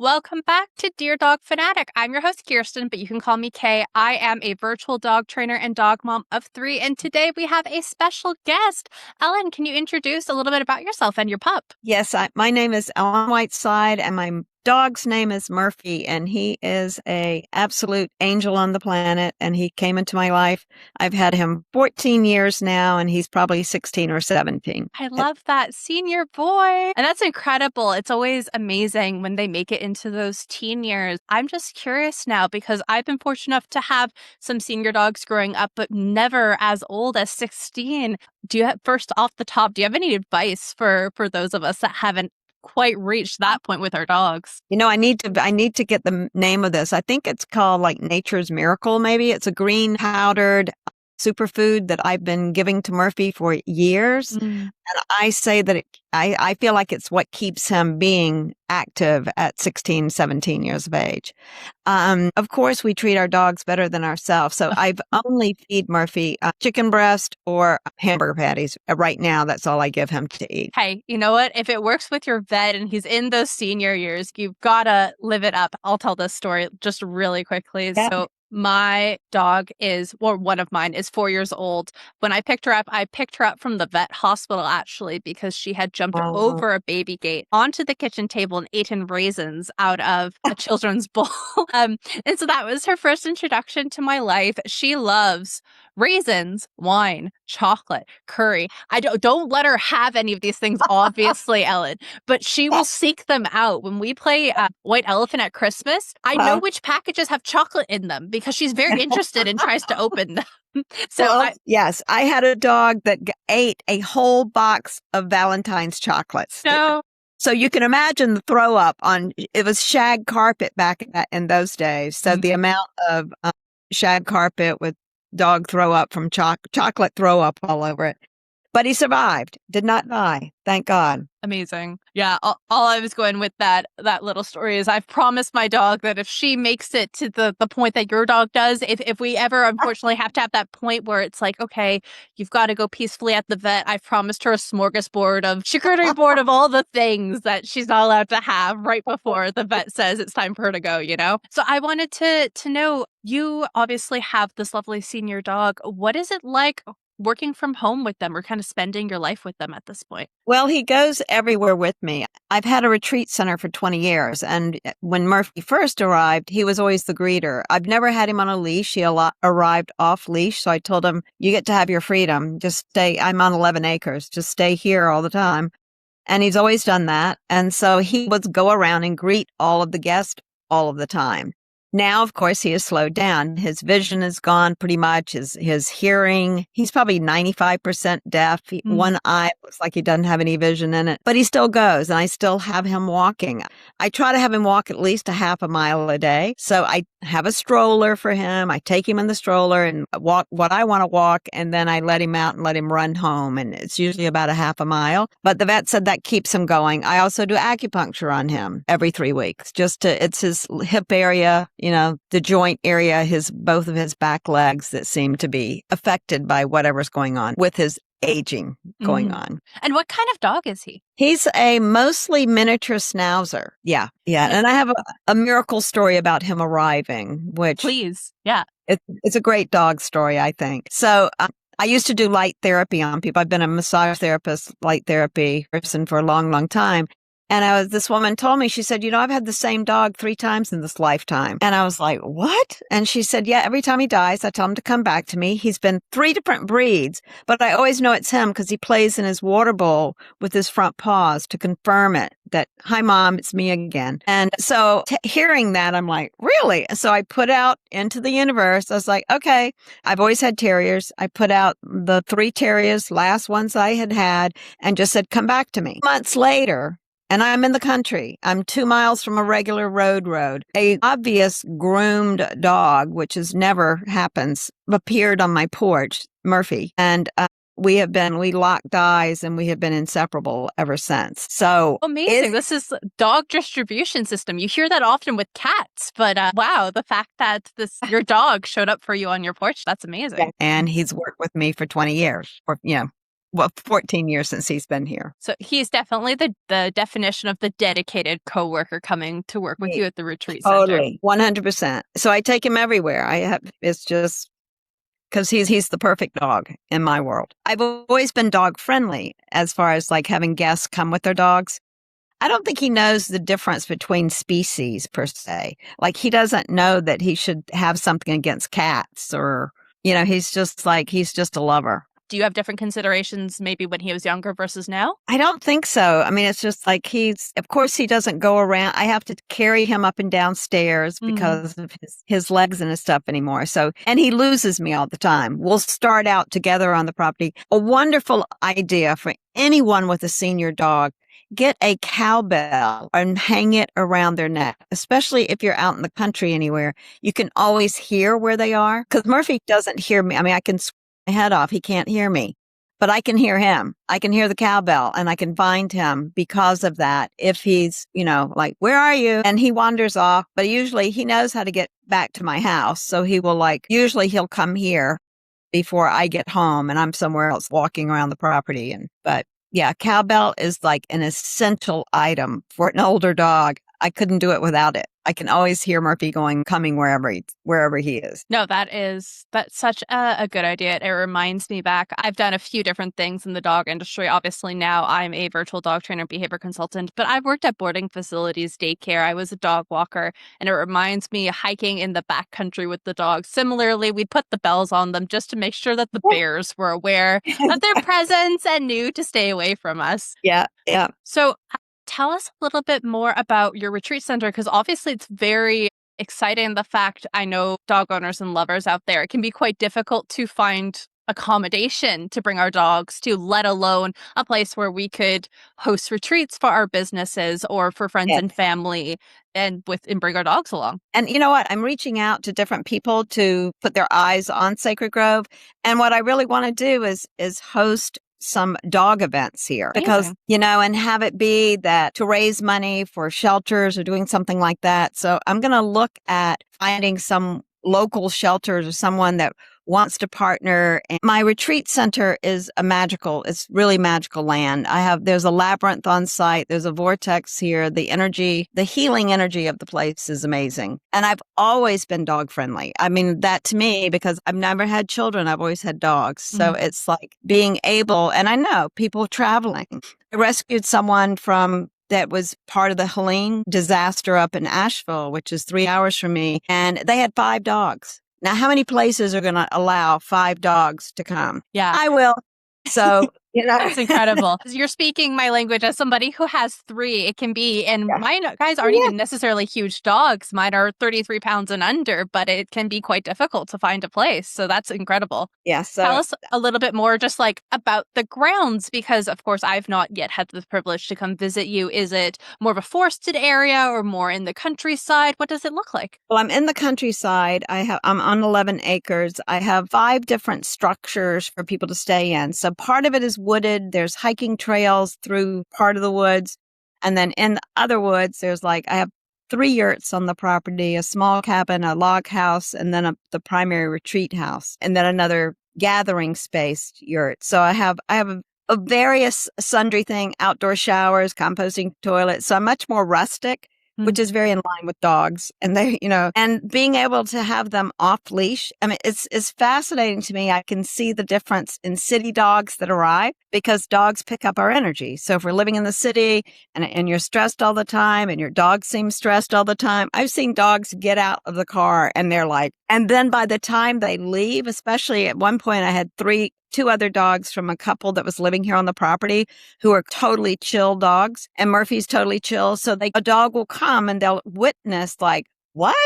Welcome back to Dear Dog Fanatic. I'm your host, Kirsten, but you can call me Kay. I am a virtual dog trainer and dog mom of 3, and today we have a special guest. Ellen, can you introduce a little bit about yourself and your pup? Yes, my name is Ellen Whiteside, and my dog's name is Murphy, and he is a absolute angel on the planet, and he came into my life. I've had him 14 years now, and he's probably 16 or 17. I love that senior boy. And that's incredible. It's always amazing when they make it into those teen years. I'm just curious now because I've been fortunate enough to have some senior dogs growing up, but never as old as 16. First off the top, do you have any advice for those of us that haven't quite reached that point with our dogs? I need to get the name of this. I think it's called like Nature's Miracle, maybe. It's a green powdered superfood that I've been giving to Murphy for years. And I say that I feel like it's what keeps him being active at 16, 17 years of age. Of course, we treat our dogs better than ourselves. So I've only feed Murphy chicken breast or hamburger patties. Right now, that's all I give him to eat. Hey, you know what? If it works with your vet and he's in those senior years, you've got to live it up. I'll tell this story just really quickly. Yeah. So my dog one of mine is 4 years old. When I picked her up from the vet hospital actually because she had jumped over a baby gate onto the kitchen table and eaten raisins out of a children's bowl. And so that was her first introduction to my life. She loves raisins, wine, chocolate, curry. I don't let her have any of these things, obviously, Ellen, but she will seek them out. When we play White Elephant at Christmas, I know which packages have chocolate in them because she's very interested and tries to open them. Yes, I had a dog that ate a whole box of Valentine's chocolates. No. So you can imagine the throw up it was shag carpet back in those days. So the amount of shag carpet with dog throw up from chocolate throw up all over it. But he survived, did not die. Thank God. Amazing. Yeah. All I was going with that little story is I've promised my dog that if she makes it to the point that your dog does, if we ever unfortunately have to have that point where it's like, okay, you've got to go peacefully at the vet, I've promised her a smorgasbord of charcuterie board of all the things that she's not allowed to have right before the vet says it's time for her to go, So I wanted to know, you obviously have this lovely senior dog. What is it like working from home with them or kind of spending your life with them at this point? Well, he goes everywhere with me. I've had a retreat center for 20 years. And when Murphy first arrived, he was always the greeter. I've never had him on a leash. He arrived off leash. So I told him, you get to have your freedom. Just stay. I'm on 11 acres. Just stay here all the time. And he's always done that. And so he would go around and greet all of the guests all of the time. Now, of course, he has slowed down. His vision is gone pretty much. His hearing, he's probably 95% deaf. One eye looks like he doesn't have any vision in it, but he still goes, and I still have him walking. I try to have him walk at least a half a mile a day. So I have a stroller for him. I take him in the stroller and walk what I want to walk, and then I let him out and let him run home. And it's usually about a half a mile. But the vet said that keeps him going. I also do acupuncture on him every 3 weeks, it's his hip area, the joint area, both of his back legs that seem to be affected by whatever's going on with his aging going on. And what kind of dog is he? He's a mostly miniature Schnauzer. Yeah. And I have a miracle story about him arriving, which... Please. Yeah. It's a great dog story, I think. So I used to do light therapy on people. I've been a massage therapist, light therapy person for a long, long time. And this woman told me, she said, I've had the same dog 3 times in this lifetime. And I was like, what? And she said, yeah, every time he dies, I tell him to come back to me. He's been 3 different breeds, but I always know it's him because he plays in his water bowl with his front paws to confirm it that, hi, Mom, it's me again. And so hearing that, I'm like, really? So I put out into the universe. I was like, okay, I've always had terriers. I put out the 3 terriers, last ones I had, and just said, come back to me. Months later, and I'm in the country. I'm 2 miles from a regular road. A obvious groomed dog, which never happens, appeared on my porch, Murphy. And we locked eyes and we have been inseparable ever since. So amazing. This is dog distribution system. You hear that often with cats, but wow, the fact that your dog showed up for you on your porch, that's amazing. And he's worked with me for 20 years. well, 14 years since he's been here. So he's definitely the definition of the dedicated coworker coming to work with you at the retreat center. Totally, 100%. So I take him everywhere. It's just because he's the perfect dog in my world. I've always been dog friendly as far as like having guests come with their dogs. I don't think he knows the difference between species per se. Like he doesn't know that he should have something against cats or, he's just a lover. Do you have different considerations maybe when he was younger versus now? I don't think so. I mean, it's just like of course, he doesn't go around. I have to carry him up and down stairs because of his legs and his stuff anymore. So, and he loses me all the time. We'll start out together on the property. A wonderful idea for anyone with a senior dog. Get a cowbell and hang it around their neck, especially if you're out in the country anywhere. You can always hear where they are because Murphy doesn't hear me. I mean, I can my head off. He can't hear me, but I can hear him. I can hear the cowbell and I can find him because of that. If he's, like, where are you? And he wanders off, but usually he knows how to get back to my house. So he will usually he'll come here before I get home and I'm somewhere else walking around the property. But yeah, cowbell is like an essential item for an older dog. I couldn't do it without it. I can always hear Murphy coming wherever he is. No, that's such a good idea. It reminds me back. I've done a few different things in the dog industry. Obviously, now I'm a virtual dog trainer, behavior consultant, but I've worked at boarding facilities, daycare. I was a dog walker, and it reminds me hiking in the backcountry with the dogs. Similarly, we'd put the bells on them just to make sure that the bears were aware of their presence and knew to stay away from us. Yeah. So tell us a little bit more about your retreat center, because obviously it's very exciting. The fact I know dog owners and lovers out there, it can be quite difficult to find accommodation to bring our dogs to, let alone a place where we could host retreats for our businesses or for friends and family and bring our dogs along. And you know what? I'm reaching out to different people to put their eyes on Sacred Grove. And what I really want to do is host some dog events here because, and have it be that to raise money for shelters or doing something like that. So I'm going to look at finding some local shelters or someone that wants to partner. And my retreat center is it's really magical land. There's a labyrinth on site. There's a vortex here. The healing energy of the place is amazing. And I've always been dog friendly. I mean, that to me, because I've never had children, I've always had dogs. So it's like being able, and I know people traveling. I rescued someone that was part of the Helene disaster up in Asheville, which is 3 hours from me. And they had 5 dogs. Now, how many places are going to allow 5 dogs to come? Yeah, I will. So, That's incredible. You're speaking my language as somebody who has 3. It can be, and mine guys aren't even necessarily huge dogs. Mine are 33 pounds and under, but it can be quite difficult to find a place. So that's incredible. Yeah. So tell us a little bit more just about the grounds, because of course I've not yet had the privilege to come visit you. Is it more of a forested area or more in the countryside? What does it look like? Well, I'm in the countryside. I'm on 11 acres. I have 5 different structures for people to stay in. So part of it is wooded. There's hiking trails through part of the woods. And then in the other woods, I have 3 yurts on the property, a small cabin, a log house, and then the primary retreat house, and then another gathering space yurt. So I have a various sundry thing, outdoor showers, composting toilets. So I'm much more rustic, which is very in line with dogs. And and being able to have them off leash. I mean, it's fascinating to me. I can see the difference in city dogs that arrive because dogs pick up our energy. So if we're living in the city and you're stressed all the time and your dog seems stressed all the time, I've seen dogs get out of the car and they're like, and then by the time they leave, especially at one point I had 2 other dogs from a couple that was living here on the property who are totally chill dogs, and Murphy's totally chill. So a dog will come and they'll witness what?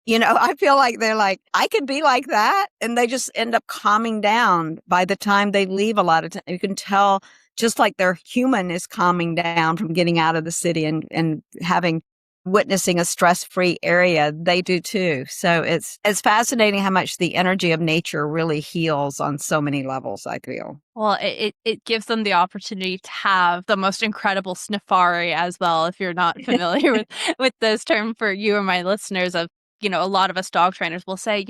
I feel like they're like, I could be like that. And they just end up calming down by the time they leave. A lot of time you can tell just like their human is calming down from getting out of the city and witnessing a stress-free area. They do too. So it's fascinating how much the energy of nature really heals on so many levels, I feel. Well, it gives them the opportunity to have the most incredible safari as well. If you're not familiar with this term for you or my listeners, a lot of us dog trainers will say,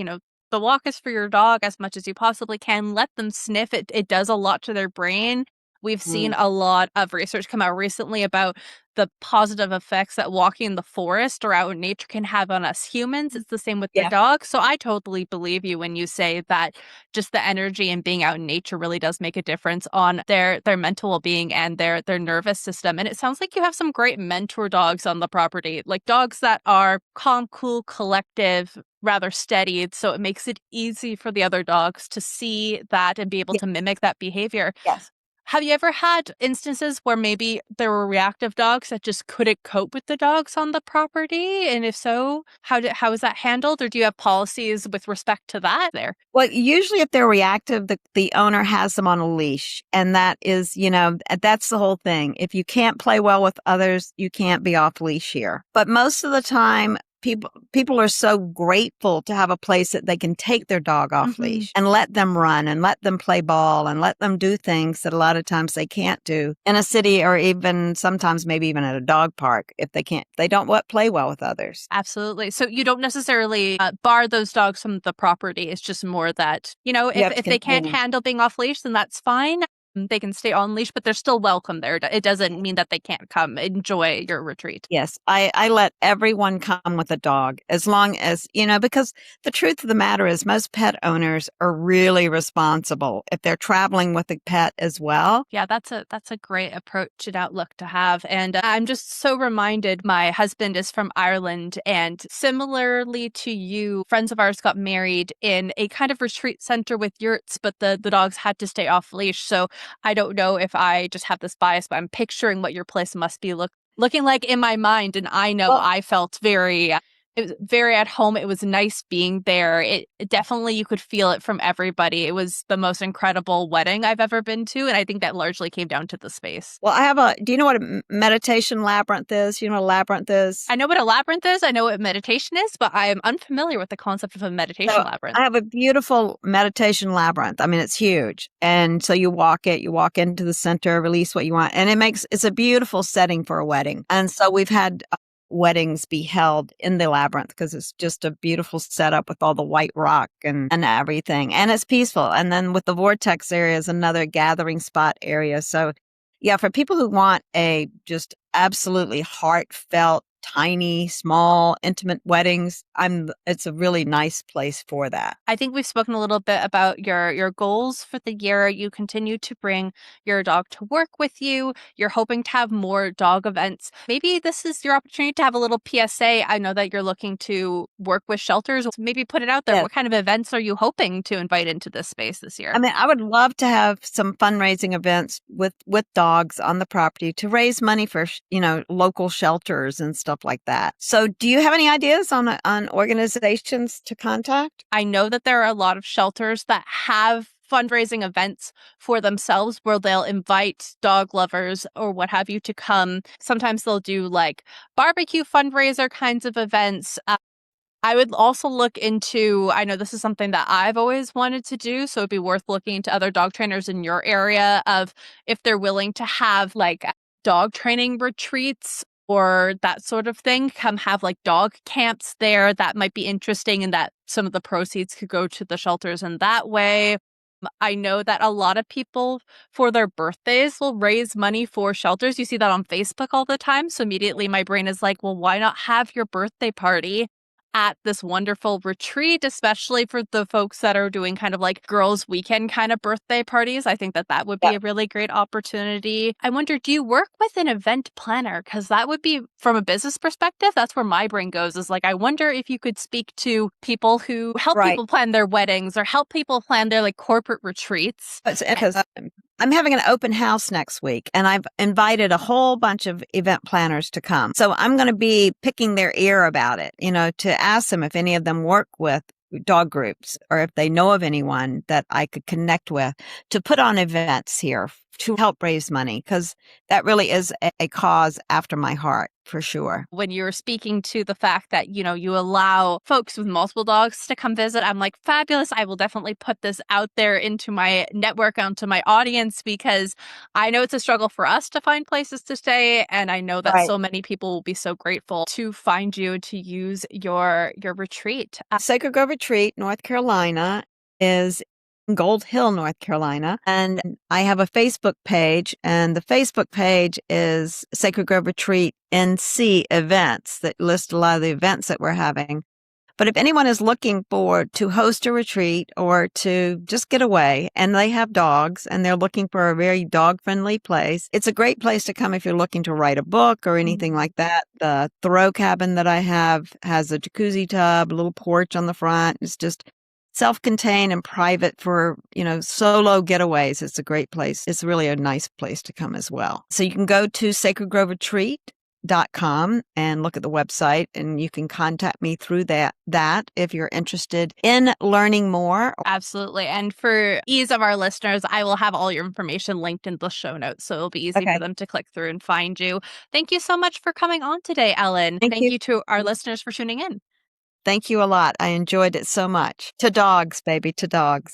the walk is for your dog as much as you possibly can. Let them sniff. It does a lot to their brain. We've seen a lot of research come out recently about the positive effects that walking in the forest or out in nature can have on us humans. It's the same with the Yeah. dog. So I totally believe you when you say that just the energy and being out in nature really does make a difference on their mental well-being and their nervous system. And it sounds like you have some great mentor dogs on the property, like dogs that are calm, cool, collective, rather steady. So it makes it easy for the other dogs to see that and be able Yeah. to mimic that behavior. Yes. Have you ever had instances where maybe there were reactive dogs that just couldn't cope with the dogs on the property? And if so, how is that handled? Or do you have policies with respect to that there? Well, usually if they're reactive, the owner has them on a leash. And that is, that's the whole thing. If you can't play well with others, you can't be off leash here. But most of the time, people are so grateful to have a place that they can take their dog off leash and let them run and let them play ball and let them do things that a lot of times they can't do in a city or even sometimes maybe even at a dog park if they don't play well with others. Absolutely. So you don't necessarily bar those dogs from the property. It's just more that, if they can't handle being off leash, then that's fine. They can stay on leash, but they're still welcome there. It doesn't mean that they can't come enjoy your retreat. Yes, I let everyone come with a dog as long as, because the truth of the matter is most pet owners are really responsible if they're traveling with a pet as well. Yeah, that's a great approach and outlook to have. And I'm just so reminded, my husband is from Ireland, and similarly to you, friends of ours got married in a kind of retreat center with yurts, but the dogs had to stay off leash. So I don't know if I just have this bias, but I'm picturing what your place must be looking like in my mind. And I know I felt it was very at home. It was nice being there. It definitely, you could feel it from everybody. It was the most incredible wedding I've ever been to. And I think that largely came down to the space. Well, do you know what a meditation labyrinth is? You know what a labyrinth is? I know what a labyrinth is. I know what meditation is, but I am unfamiliar with the concept of a meditation labyrinth. I have a beautiful meditation labyrinth. I mean, it's huge. And so you walk into the center, release what you want. And it's a beautiful setting for a wedding. And so we've had weddings be held in the labyrinth because it's just a beautiful setup with all the white rock and everything. And it's peaceful. And then with the vortex area is another gathering spot area. So yeah, for people who want a just absolutely heartfelt, tiny, small, intimate weddings, it's a really nice place for that. I think we've spoken a little bit about your goals for the year. You continue to bring your dog to work with you. You're hoping to have more dog events. Maybe this is your opportunity to have a little PSA. I know that you're looking to work with shelters. Maybe put it out there. Yes. What kind of events are you hoping to invite into this space this year? I mean, I would love to have some fundraising events with dogs on the property to raise money for, local shelters and stuff like that. So do you have any ideas on organizations to contact? I know that there are a lot of shelters that have fundraising events for themselves where they'll invite dog lovers or what have you to come. Sometimes they'll do like barbecue fundraiser kinds of events. I would also look into, I know this is something that I've always wanted to do, so it'd be worth looking into other dog trainers in your area of if they're willing to have like dog training retreats or that sort of thing. Come have like dog camps there. That might be interesting, and that some of the proceeds could go to the shelters in that way. I know that a lot of people for their birthdays will raise money for shelters. You see that on Facebook all the time. So immediately my brain is like, well, why not have your birthday party at this wonderful retreat, especially for the folks that are doing kind of like girls' weekend kind of birthday parties. I think that would be a really great opportunity. I wonder, do you work with an event planner? Because that would be, from a business perspective, that's where my brain goes, is like, I wonder if you could speak to people who help people plan their weddings or help people plan their like corporate retreats. Because I'm having an open house next week, and I've invited a whole bunch of event planners to come. So I'm going to be picking their ear about it, to ask them if any of them work with dog groups or if they know of anyone that I could connect with to put on events here to help raise money, because that really is a cause after my heart. for sure. When you were speaking to the fact that, you allow folks with multiple dogs to come visit, I'm like, fabulous. I will definitely put this out there into my network, onto my audience, because I know it's a struggle for us to find places to stay. And I know that Right. so many people will be so grateful to find you, to use your retreat. Sacred Grove Retreat, North Carolina, is in Gold Hill, North Carolina. And I have a Facebook page, and the Facebook page is Sacred Grove Retreat NC events that list a lot of the events that we're having. But if anyone is looking to host a retreat or to just get away and they have dogs and they're looking for a very dog friendly place, it's a great place to come if you're looking to write a book or anything like that. The Thoreau cabin that I have has a jacuzzi tub, a little porch on the front. It's just self-contained and private for, solo getaways. It's a great place. It's really a nice place to come as well. So you can go to sacredgroveretreat.com and look at the website, and you can contact me through that if you're interested in learning more. Absolutely. And for ease of our listeners, I will have all your information linked in the show notes, so it'll be easy for them to click through and find you. Thank you so much for coming on today, Ellen. Thank you. You to our listeners for tuning in. Thank you a lot. I enjoyed it so much. To dogs, baby, to dogs.